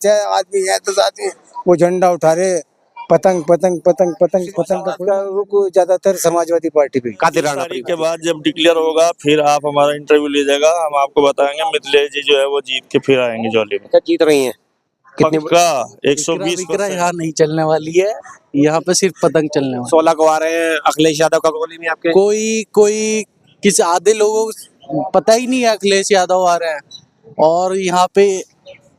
छह आदमी है 10 आदमी, वो झंडा उठा रहे, पतंग पतंग पतंग पतंग पतंग का रुख ज्यादातर समाजवादी पार्टी पे। कादिर राणा तारीख के बाद जब डिक्लेयर होगा फिर आप हमारा इंटरव्यू लीजिएगा, हम आपको बताएंगे मिथिलेश जी जो है वो जीत के फिर आएंगे जौली में। क्या जीत रही हैं? कितनी पक्का 120%। यहाँ नहीं चलने वाली है, यहाँ पे सिर्फ पतंग चलने वाली 16 को आ रहे हैं अखिलेश यादव का गोली में आपके। कोई किसी आधे लोगों को पता ही नहीं है अखिलेश यादव आ रहे हैं। और यहाँ पे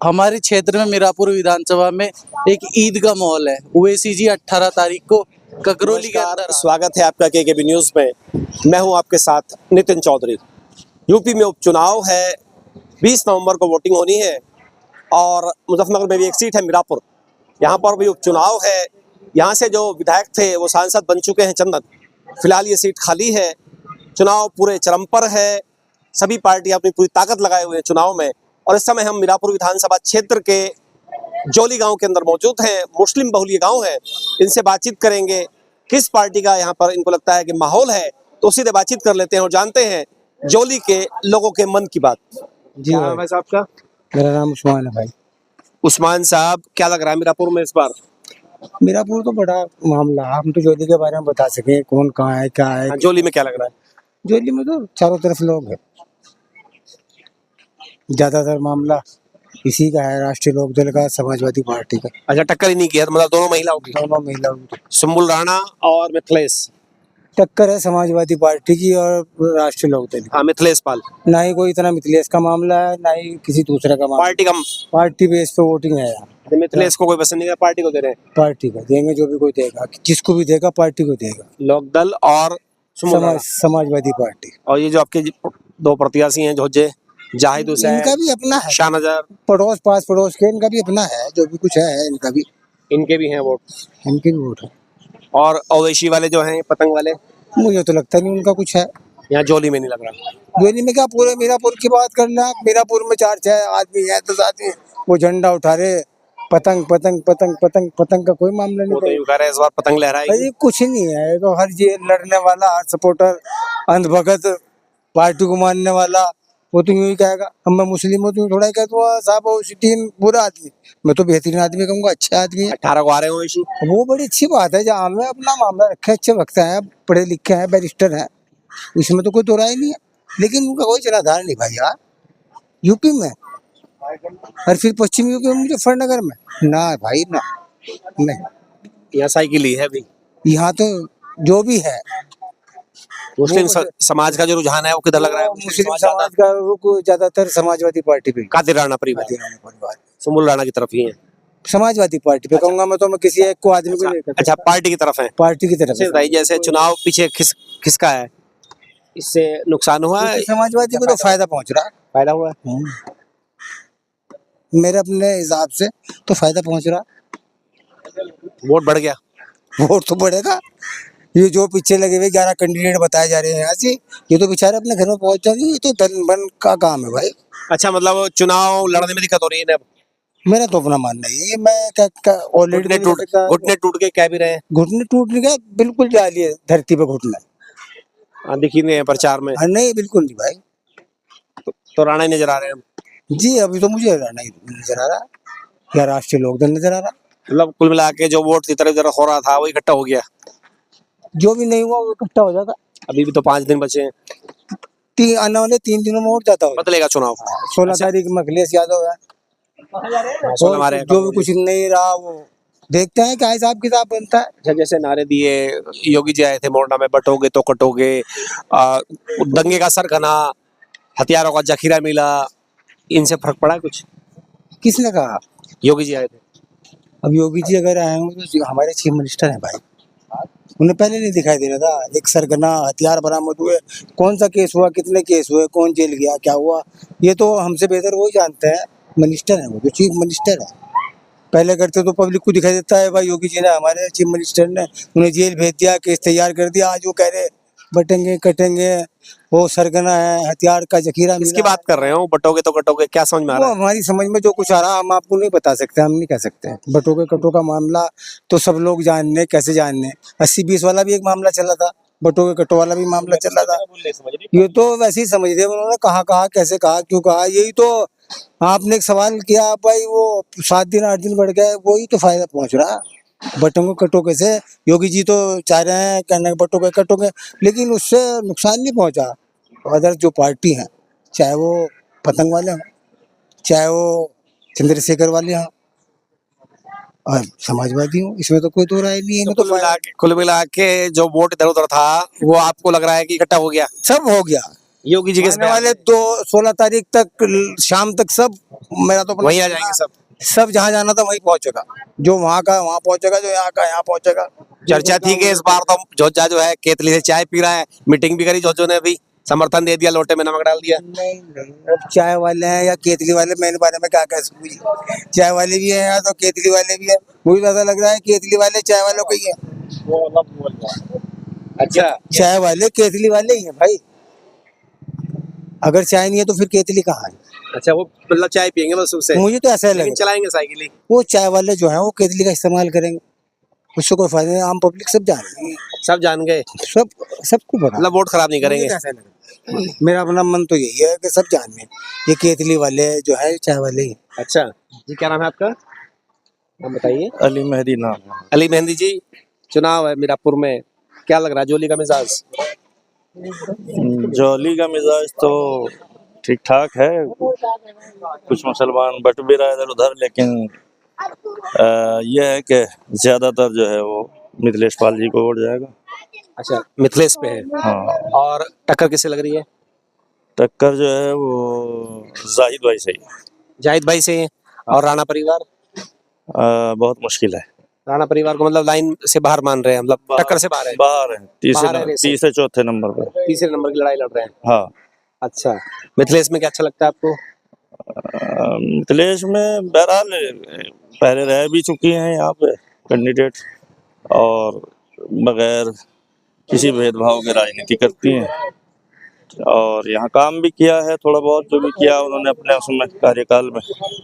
हमारे क्षेत्र में मीरापुर विधानसभा में एक ईद का माहौल है। ओवैसी जी 18 तारीख को ककरोली के अंदर। स्वागत है आपका केकेबी न्यूज में। मैं हूं आपके साथ नितिन चौधरी। यूपी में उपचुनाव है, 20 नवंबर को वोटिंग होनी है और मुजफ्फरनगर में भी एक सीट है मीरापुर, यहाँ पर भी उपचुनाव है। यहाँ से जो विधायक थे वो सांसद बन चुके हैं चंदन, फिलहाल ये सीट खाली है। चुनाव पूरे चरम पर है, सभी पार्टियां अपनी पूरी ताकत लगाए हुए हैं चुनाव में। और इस समय हम मीरापुर विधानसभा क्षेत्र के जौली गांव के अंदर मौजूद हैं। मुस्लिम बहुल गांव है, इनसे बातचीत करेंगे किस पार्टी का यहाँ पर इनको लगता है कि माहौल है, तो सीधे बातचीत कर लेते हैं और जानते हैं जौली के लोगों के मन की बात। जी क्या नाम है साहब का? मेरा नाम उस्मान है भाई। उस्मान साहब, क्या लग रहा है मीरापुर में इस बार? मीरापुर तो बड़ा मामला, हम तो जौली के बारे में बता सके कौन कहाँ है क्या है। जौली में क्या लग रहा है? जौली में तो चारों तरफ लोग है, ज्यादातर मामला इसी का है, राष्ट्रीय लोकदल का, समाजवादी पार्टी का। अच्छा, टक्कर ही नहीं किया मतलब दोनों महिलाओं की? दोनों महिलाओं की सुम्बुल राणा और मिथिलेश। टक्कर है समाजवादी पार्टी की और राष्ट्रीय लोकदल की। हाँ, मिथिलेश पाल। ना ही कोई इतना मिथिलेश का मामला है, ना ही किसी दूसरे का मामला। पार्टी का पार्टी बेस पे वोटिंग है यहाँ। मिथिलेश को कोई पसंद नहीं है, पार्टी को दे रहे हैं। पार्टी का देंगे, जो भी कोई देगा, जिसको भी देगा पार्टी को देगा। लोकदल और सुम्बुल राणा। समाजवादी पार्टी। और ये जो आपके दो प्रत्याशी हैं जोजे, जाहिद हुसैन, इनका भी अपना है, शाहनजर, पड़ोस पास पड़ोस के, इनका भी अपना है, जो भी कुछ है इनका भी, इनके भी हैं वोट। इनके भी वोट है। और ओवैसी वाले जो हैं पतंग वाले, मुझे तो लगता नहीं उनका कुछ है यहाँ जौली में नहीं लग रहा। जौली में क्या, पूरे मीरापुर की बात कर लें, मीरापुर में 4-6 आदमी है 10 आदमी, वो झंडा उठा रहे, पतंग पतंग पतंग पतंग पतंग का कोई मामला वो तो नहीं। यूं कह रहे हैं इस बार पतंग लहराएगी। भाई कुछ नहीं है, ये तो हर ये लड़ने वाला, हर सपोर्टर, अंधभगत, पार्टी को मानने वाला, वो तो यूं ही कहेगा हम मैं मुस्लिम हूँ, तो थोड़ा कहता हूँ साहब उसी टीम बुरा आदमी, मैं तो बेहतरीन आदमी कहूँगा, अच्छा आदमी है। 18 को आ रहे हैं ओवैसी। वो बड़ी अच्छी बात है, जहाँ में अपना मामला रखे, अच्छे वक्त हैं, पढ़े लिखे हैं, बैरिस्टर हैं, उसमें तो कोई दो राय नहीं है। लेकिन उनका कोई जनाधार नहीं भाई यार, यूपी में और फिर पश्चिम यूपी में, मुजफ्फरनगर में ना भाई, ना नहीं। यहाँ साइकिल ही है अभी। यहाँ तो जो भी है, मुस्लिम समाज का जो रुझान है वो किधर लग रहा है? मुस्लिम समाज का रुख ज्यादातर समाजवादी पार्टी पे। कादिर राणा परिवार, सुम्बुल राणा की तरफ ही है। समाजवादी पार्टी पे कहूंगा मैं, तो मैं किसी एक को आदमी को नहीं कहता। अच्छा, पार्टी की तरफ है। पार्टी की तरफ भाई जैसे चुनाव पीछे खिसका है, इससे नुकसान हुआ है? समाजवादी को तो फायदा पहुंच रहा है। फायदा हुआ है मेरे अपने हिसाब से तो फायदा पहुंच रहा। वोट बढ़ गया। वोट तो बढ़ेगा, ये जो पीछे लगे हुए 11 कैंडिडेट बताए जा रहे हैं यहाँ से, ये तो बेचारे अपने घर में पहुंच जाएंगे, ये तो धन बन का काम है भाई। अच्छा, मतलब चुनाव लड़ने में दिक्कत हो रही है? मेरा तो अपना मानना है, मैं ऑलरेडी घुटने टूट के कह भी रहे हैं। घुटने टूटने का बिल्कुल जाली है, धरती पे घुटना दिख ही नहीं है प्रचार में। नहीं, बिल्कुल नहीं भाई। तो राणा ही नजर आ रहे हैं जी, अभी तो मुझे राणा ही नजर आ रहा है, या राष्ट्रीय लोकदल नजर आ रहा। मतलब कुल मिला के जो वोट की तरफ हो रहा था वो इकट्ठा हो गया। जो भी नहीं हुआ वो इकट्ठा हो जाता। अभी भी तो 5 दिन बचे हैं। आने वाले 3 दिनों में वोट जाता होगा। बदलेगा चुनाव। 16 तारीख में अखिलेश यादव है, और जो भी कुछ नहीं रहा वो देखते हैं क्या हिसाब किताब बनता है। अच्छा, जैसे नारे दिए योगी जी आए थे मोरना में, बटोगे तो कटोगे, दंगे का सरगना, हथियारों का जखीरा मिला, इनसे फर्क पड़ा कुछ? किसने कहा? योगी जी आए थे। अब योगी जी अगर आए होंगे तो हमारे चीफ मिनिस्टर हैं भाई, उन्हें पहले नहीं दिखाई दे रहा था? एक सरगना, हथियार बरामद हुए, कौन सा केस हुआ, कितने केस हुए, कौन जेल गया, क्या हुआ, ये तो हमसे बेहतर वो जानते हैं। मिनिस्टर है वो, जो चीफ मिनिस्टर है। पहले करते तो पब्लिक को दिखाई देता है भाई योगी जी ने, हमारे चीफ मिनिस्टर ने उन्हें जेल भेज दिया, केस तैयार कर दिया, आज वो कह रहे बटेंगे कटेंगे, वो सरगना है, हथियार का जखीरा। किसकी बात कर रहे हो? बटोगे तो कटोगे, क्या समझ में आ रहा है? हमारी समझ में जो कुछ आ रहा हम आपको नहीं बता सकते, हम नहीं कह सकते। बटोगे कटो का मामला तो सब लोग जानने, कैसे जानने। 80-20 वाला भी एक मामला चला था, बटों के कटो वाला भी मामला चल रहा था। ये तो वैसे ही समझ रहे उन्होंने, कहा कैसे कहा क्यों कहा, यही तो आपने एक सवाल किया भाई, वो 7 दिन 8 दिन बढ़ गए, वही तो फायदा पहुंच रहा। बटों के कटो कैसे, योगी जी तो चाह रहे हैं कहने के बटों के कटो के, लेकिन उससे नुकसान नहीं पहुंचा। अदर जो पार्टी है, चाहे वो पतंग वाले हों, चाहे वो चंद्रशेखर वाले हों और समाजवादी हूँ, इसमें तो कोई दो राय नहीं है। इनमें तो कुल मिला के जो वोट इधर उधर था वो आपको लग रहा है कि इकट्ठा हो गया सब हो गया। योगी जी के आने वाले 16 तारीख तक शाम तक सब, मेरा तो अपना वहीं आ जाएंगे सब जहाँ जाना था वहीं पहुंचेगा, जो वहाँ का वहाँ पहुंचेगा, जो यहाँ का यहाँ पहुंचेगा। चर्चा थी कि इस बार तो जोजा जो है केतली से चाय पी रहा है, मीटिंग भी करी जोजो ने, भी समर्थन दे दिया, लोटे में नमक डाल दिया। नहीं नहीं, अब चाय वाले हैं या केतली वाले, मैंने बारे में क्या कह सकूँ। चाय वाले भी हैं या तो केतली वाले भी हैं, मुझे तो ऐसा लग रहा है केतली वाले चाय वालों को ही है। अच्छा, चाय वाले केतली वाले ही हैं भाई, अगर चाय नहीं है तो फिर केतली कहाँ है। अच्छा, वो मतलब चाय पियेंगे बस उससे, मुझे तो ऐसा लेकिन लगे चलाएंगे साइकिल ही। वो चाय वाले जो हैं वो केतली का इस्तेमाल करेंगे, उससे कोई फायदा नहीं। आम पब्लिक सब जान रही है, सब जान गए, सबको पता। मतलब वोट खराब नहीं मुझे करेंगे। तो ऐसा लगा, मेरा अपना मन तो यही है कि सब जान लें ये केतली वाले जो है चाय वाले ही। अच्छा जी, क्या नाम है आपका, नाम बताइए। अली मेहदी नाम है। अली मेहंदी जी, चुनाव है मीरापुर में, क्या लग रहा है जोली का मिजाज? जौली का मिजाज तो ठीक ठाक है, कुछ मुसलमान बट भी रहा है इधर उधर, लेकिन यह है कि ज्यादातर जो है वो मिथिलेश पाल जी को वोट जाएगा। अच्छा, मिथिलेश पे है। हाँ, और टक्कर किससे लग रही है? टक्कर जो है वो जाहिद भाई से ही है। जाहिद भाई से। और राणा परिवार? बहुत मुश्किल है। राणा परिवार को मतलब लाइन से बाहर मान रहे हैं, मतलब टक्कर से बाहर है, बाहर है, बाहर है रेस। तीसरे चौथे नंबर पर। तीसरे नंबर की लड़ाई लड़ रहे हैं। हाँ, अच्छा, मिथिलेश में क्या अच्छा लगता है आपको? मिथिलेश में बहरहाल पहले रह भी चुकी हैं यहाँ पे कैंडिडेट, और बगैर किसी भेदभाव के राजनीति करती हैं, और यहाँ काम भी किया है, थोड़ा बहुत जो भी किया उन्होंने अपने उसमें कार्यकाल में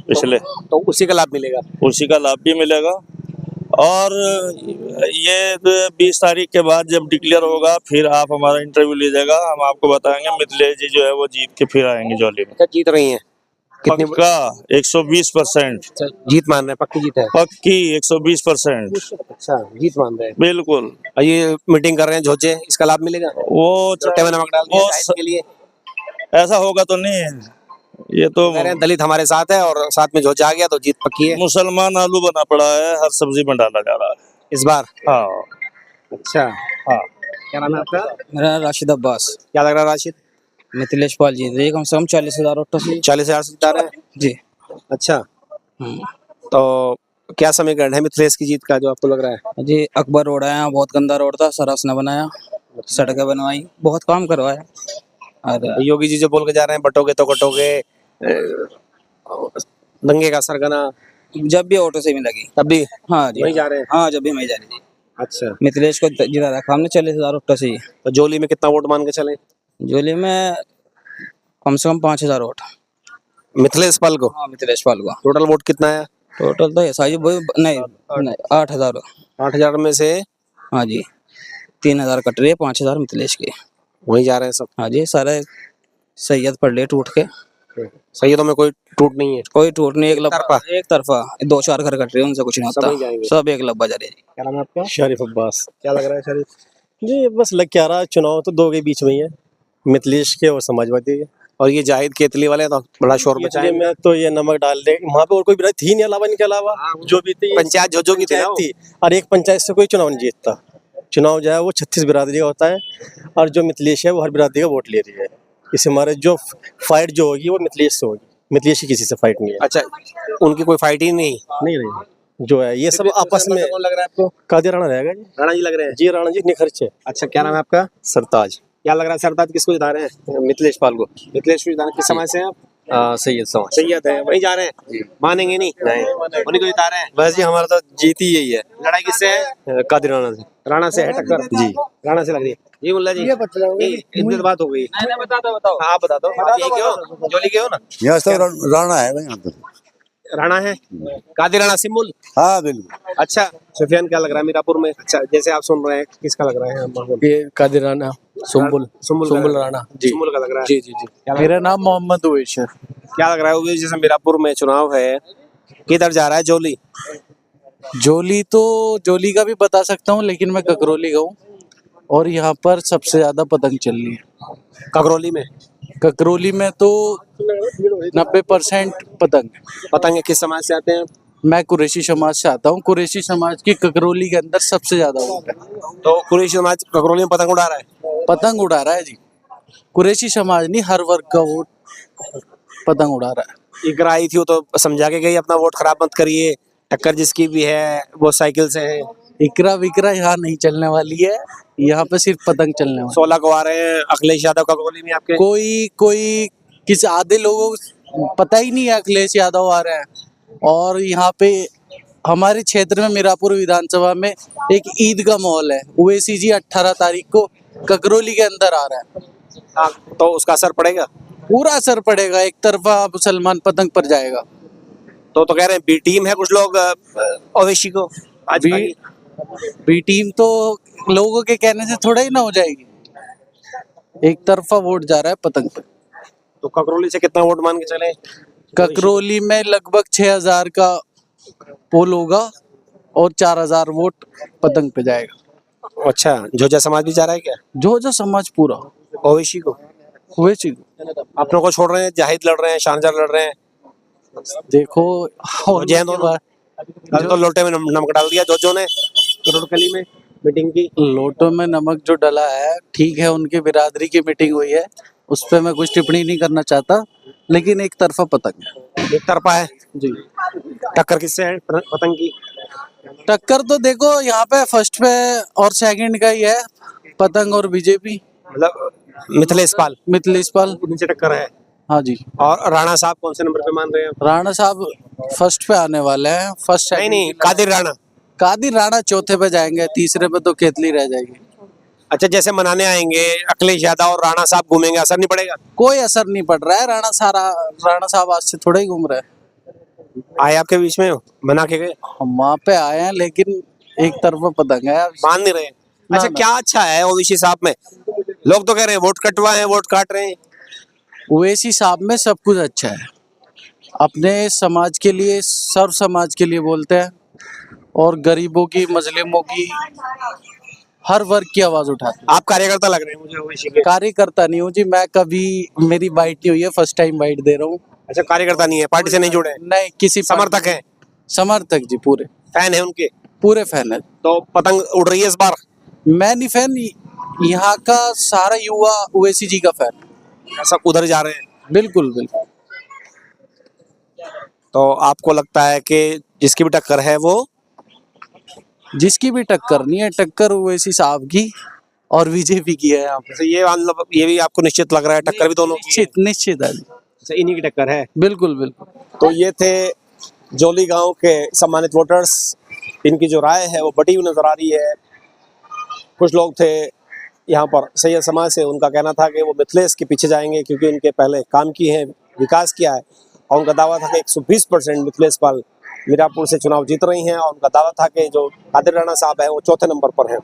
पिछले, तो उसी का लाभ मिलेगा। उसी का लाभ भी मिलेगा। और ये 20 तारीख के बाद जब डिक्लेयर होगा फिर आप हमारा इंटरव्यू लीजिएगा, हम आपको बताएंगे मिथिलेश जी जो है वो जीत के फिर आएंगे जौली में। क्या जीत रही हैं? कितनी पक्का 120%, जीत मान रहे हैं? पक्की जीत है? पक्की 120%। अच्छा, जीत मान रहे हैं। बिल्कुल। और ये मीटिंग कर रहे हैं झोजे, इसका लाभ मिलेगा? वो चट्टे में नमक डाल दिया वो जाहिद के लिए। ऐसा होगा तो नहीं है, ये तो कह रहे हैं दलित हमारे साथ है और साथ में झोजा आ गया तो जीत पक्की है। मुसलमान आलू बना पड़ा है, हर सब्जी में डाला जा रहा है इस बार। हाँ। अच्छा, हाँ, क्या नाम है आपका? मेरा राशिद अब्बास। क्या लग रहा है राशिद? मिथिलेश पाल जी रही कम से कम 40,000 वोटों से। 40,000 से जिता रहे हैं? जी। अच्छा, तो क्या समीकरण है मिथिलेश की जीत का जो आपको लग रहा है? जी, अकबर रोड है, यहाँ बहुत गंदा रोड था, सरास ने बनाया, सड़कें बनवाई, बहुत काम करवाया। और योगी जी जो बोल के जा रहे हैं बटोगे तो कटोगे, दंगे का सरगना, जब भी ऑटो से मिलेगी तब भी हाँ जी, वहीं जा रहे हैं? हाँ जब भी मैं जा रही थी। अच्छा, मिथिलेश को जिता रखा हमने 40,000 वोटों से ही। तो जोली में कितना वोट मान के चले? जोली में कम से कम 5,000 वोट। मिथिलेश पाल को? हाँ, मिथिलेश पाल को। टोटल वोट कितना है? टोटल तो ऐसा ही नहीं 8,000। 8,000 में से हाँ जी, 3,000 कट रही है, 5,000 मिथिलेश के। वहीं जा रहे हैं सब? हाँ जी, सारे सैयद पढ़ लिए टूट के। सैयदों में कोई टूट नहीं है? कोई टूट नहीं, तरफा? एक तरफा 2-4 घर कट रहे हैं, उनसे कुछ नहीं सब वहीं होता, जाएंगे? सब एक लब्बा जा रही है। क्या नाम है आपका? शरीफ अब्बास। क्या लग रहा है शरीफ जी, बस लग क्या रहा, चुनाव तो दो के बीच में ही है, मिथिलेश के और समाजवादी के। और ये जाहिद केतली वाले तो बड़ा शोर इसलिए मचाए। मैं तो ये नमक डाल दे, वहाँ पे और कोई भी थी नहीं अलावा, इनके अलावा जो भी थी पंचायत झोजो की थी ना वो? थी, और एक पंचायत से कोई चुनाव नहीं जीतता। चुनाव जो है वो 36 बिरादरी का होता है, और जो मिथिलेश है वो हर बिरादरी का वोट ले रही है। इस हमारे जो फाइट जो होगी वो मिथिलेश से होगी, मिथिलेश की किसी से फाइट नहीं है। अच्छा, उनकी कोई फाइट ही नहीं? नहीं, जो है ये सब आपस में। कौन लग रहा है आपको? कादिर राणा रहेगा जी। राणा जी लग रहे हैं? जी राणा जी निखर्च है। अच्छा, क्या नाम है आपका? सरताज। क्या लग रहा है सरताज किसको जिता रहे हैं? मिथिलेश पाल को। मिथिलेश को जिता रहे हैं। किस समाज से हैं आप? सैयद समाज। सैयद है, वहीं जा रहे हैं? मानेंगे नहीं? उन्हीं को जिता रहे हैं? बस जी, हमारा तो जीत ही यही है, लड़ाई किससे है? कादिर राणा से। राणा से है टक्कर? जी। राणा से लग रही है जी। मुल्ला जी, इतनी तो बात हो गई। बताओ। हाँ, आप बता दो, आप यही के हो, जोली के हो ना? यहाँ सब राणा है भाई, यहाँ पे। राणा है? कादिर राणा सिमुल? हाँ बिल्कुल। अच्छा, सुफियान, क्या लग रहा है मीरापुर में? अच्छा, जैसे आप सुन रहे हैं, किसका लग रहा है माहौल? ये कादिर राणा सुम्बुल सुम्बुल राणा जी सुम्बुल का लग रहा है। जी जी जी क्या लग मेरा नाम मोहम्मद उवैस है। क्या लग रहा है वो जैसे मीरापुर में चुनाव है, किधर जा रहा है जोली? जोली का भी बता सकता हूँ, लेकिन मैं ककरौली का हूँ और यहाँ पर सबसे ज्यादा पतंग चल रही है। ककरौली में ककरौली में तो 90% पतंग है। पतंग किस समाज से आते हैं? मैं कुरैशी समाज से आता हूँ। कुरैशी समाज की ककरौली के अंदर सबसे ज्यादा वोट है। तो कुरैशी समाज ककरौली में पतंग उड़ा रहा है। पतंग उड़ा रहा है जी। कुरैशी समाज नहीं, हर वर्ग का वोट पतंग उड़ा रहा है। इकरा आई थी, वो तो समझा के गई अपना वोट खराब मत करिए, टक्कर जिसकी भी है वो साइकिल से है। इकरा विकरा यहाँ नहीं चलने वाली है, यहाँ पे सिर्फ पतंग चलने वाली 16 को आ रहे हैं अखिलेश यादव ककरौली में आपके। है। कोई किसी आधे लोगों को पता ही नहीं है अखिलेश यादव आ रहे हैं। और यहाँ पे हमारे क्षेत्र में मीरापुर विधानसभा में एक ईद का माहौल है। ओवैसी जी 18 तारीख को ककरौली के अंदर आ रहा है। हाँ, तो उसका असर पड़ेगा। पूरा असर पड़ेगा, एक तरफा मुसलमान पतंग पर जाएगा। तो कह रहे हैं बी टीम है कुछ लोग ओवैसी को आज बी टीम तो लोगों के कहने से थोड़ा ही ना हो जाएगी। एक तरफा वोट जा रहा है पतंग पे। तो ककरौली से कितना वोट मान के चले? ककरौली में लगभग 6000 का पोल होगा और 4000 वोट पतंग पे जाएगा। अच्छा, जोजा समाज भी जा रहा है क्या जो समाज पूरा ओवैसी को? ओवैसी अपनों को छोड़ रहे हैं, जाहिद लड़ रहे हैं, शाहजहां लड़ रहे हैं, देखो। और जय दोनों। कल तो लोटे में नमक डाल दिया जोजो ने करोड़कली में मीटिंग की। लोटो में नमक जो डला है, ठीक है, उनकी बिरादरी की मीटिंग हुई है, उस पर मैं कुछ टिप्पणी नहीं करना चाहता, लेकिन एक तरफा पतंग है एक तरफा है जी। टक्कर किससे है पतंग की? टक्कर तो देखो यहाँ पे फर्स्ट पे और सेकंड का ही है, पतंग और बीजेपी। मतलब मिथिलेश पाल नीचे टक्कर है। हाँ जी। और राणा साहब कौन से नंबर पे मान रहे हैं? राणा साहब फर्स्ट पे आने वाले हैं। फर्स्ट नहीं, कादिर राणा चौथे पे जाएंगे, तीसरे पे तो केतली रह जाएगी। अच्छा, जैसे मनाने आएंगे अखिलेश यादव और राणा साहब घूमेंगे, असर नहीं पड़ेगा? कोई असर नहीं पड़ रहा है। राणा साहब आज से थोड़ा ही घूम रहे हैं। आए आपके बीच में मना के गए? हम वहाँ पे आए हैं, लेकिन एक तरफा पतंग है। मान नहीं रहे? अच्छा, क्या अच्छा है ओवैसी साहब में? लोग तो कह रहे हैं वोट कटवा है, वोट काट रहे हैं। ओवैसी साहब में सब कुछ अच्छा है। अपने समाज के लिए, सर्व समाज के लिए बोलते हैं और गरीबों की, मजलूमों की, हर वर्ग की आवाज उठाते हैं। आप कार्यकर्ता लग रहे हैं मुझे ओवैसी के। कार्यकर्ता नहीं हूँ जी, मैं कभी, मेरी बाइट नहीं हुई है, फर्स्ट टाइम बाइट दे रहा हूँ। अच्छा, कार्यकर्ता नहीं है, पार्टी से नहीं जुड़े? नहीं, किसी समर्थक हैं? समर्थक जी, पूरे फैन है उनके? पूरे फैन है। तो पतंग उड़ रही है इस बार? मैं नहीं फैन, यहाँ का सारा युवा ओवैसी जी का फैन। सब उधर जा रहे हैं? बिल्कुल बिल्कुल। तो आपको लगता है कि जिसकी भी टक्कर है वो? जिसकी भी टक्कर नहीं है, टक्कर ओवैसी साहब की और बीजेपी की है यहाँ पे। तो ये मतलब ये भी आपको निश्चित लग रहा है टक्कर भी दोनों की है? निश्चित है जी। अच्छा, इन्हीं की टक्कर है। बिल्कुल बिल्कुल। तो ये थे जोली गांव के सम्मानित वोटर्स, इनकी जो राय है वो बटी हुई नजर आ रही है। कुछ लोग थे यहाँ पर सैयद समाज से, उनका कहना था कि वो मिथिलेश के पीछे जाएंगे क्योंकि उनके पहले काम किए हैं, विकास किया है, और उनका दावा था कि 120% मिथिलेश पाल मीरापुर से चुनाव जीत रही हैं, और उनका दावा था कि जो कादिर राणा साहब है वो चौथे नंबर पर हैं।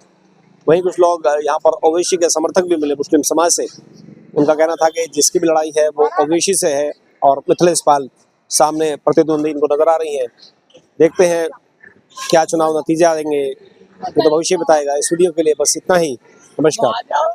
वहीं कुछ लोग यहाँ पर ओवैसी के समर्थक भी मिले मुस्लिम समाज से, उनका कहना था कि जिसकी भी लड़ाई है वो ओवैसी से है और मिथिलेश पाल सामने प्रतिद्वंदी इनको नजर आ रही है। देखते हैं क्या चुनाव नतीजे आएंगे, ये तो भविष्य बताएगा। इस वीडियो के लिए बस इतना ही। नमस्कार।